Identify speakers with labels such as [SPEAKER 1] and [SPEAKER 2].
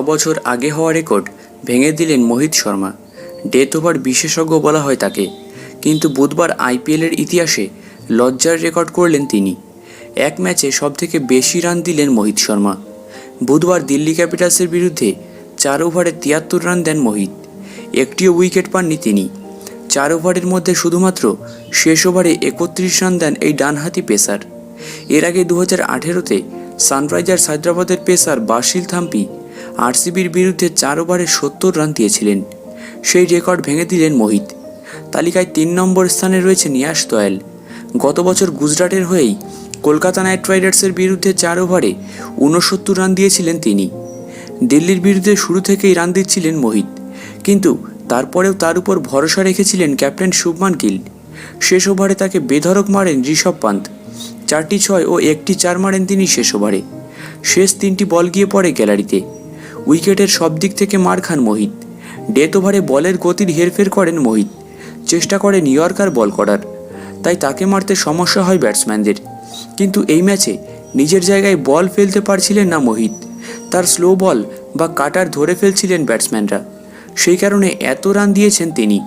[SPEAKER 1] বছর আগে হওয়া রেকর্ড ভেঙে দিলেন মোহিত শর্মা। ডেথ ওভার বিশেষজ্ঞ বলা হয় তাকে, কিন্তু বুধবার আইপিএলের ইতিহাসে লজ্জার রেকর্ড করলেন তিনি। এক ম্যাচে সবথেকে বেশি রান দিলেন মোহিত শর্মা। বুধবার দিল্লি ক্যাপিটালসের বিরুদ্ধে 4 ওভারে 73 রান দেন মোহিত। একটিও উইকেট পাননি তিনি। 4 ওভারের মধ্যে শুধুমাত্র শেষ ওভারে 31 রান দেন এই ডানহাতি পেসার। এর আগে 2018-তে সানরাইজার্স হায়দ্রাবাদের পেসার বাশিল থাম্পি আরসিবির বিরুদ্ধে 4 ওভারে 70 রান দিয়েছিলেন। সেই রেকর্ড ভেঙে দিলেন মোহিত। তালিকায় 3 নম্বর স্থানে রয়েছে নিয়াস দয়াল। গত বছর গুজরাটের হয়েই কলকাতা নাইট রাইডার্সের বিরুদ্ধে 4 ওভারে 69 রান দিয়েছিলেন তিনি। দিল্লির বিরুদ্ধে শুরু থেকেই রান দিচ্ছিলেন মোহিত, কিন্তু তারপরেও তার উপর ভরসা রেখেছিলেন ক্যাপ্টেন শুভমান গিল। শেষ ওভারে তাকে বেধড়ক মারেন ঋষভ পান্ত। 4টি 6 ও 1টি 4 মারেন তিনি শেষ ওভারে। শেষ 3টি বল গিয়ে পড়ে গ্যালারিতে। উইকেটের সব দিক থেকে মার খান মোহিত। ডেথ ওভারে বলের গতির হেরফের করেন মোহিত। চেষ্টা করে নিউইয়র্কার বল করার, তাই তাকে মারতে সমস্যা হয় ব্যাটসম্যানদের। কিন্তু এই ম্যাচে নিজের জায়গায় বল ফেলতে পারছিলেন না মোহিত। তার স্লো বল বা কাটার ধরে ফেলছিলেন ব্যাটসম্যানরা, সেই কারণে এত রান দিয়েছেন তিনি।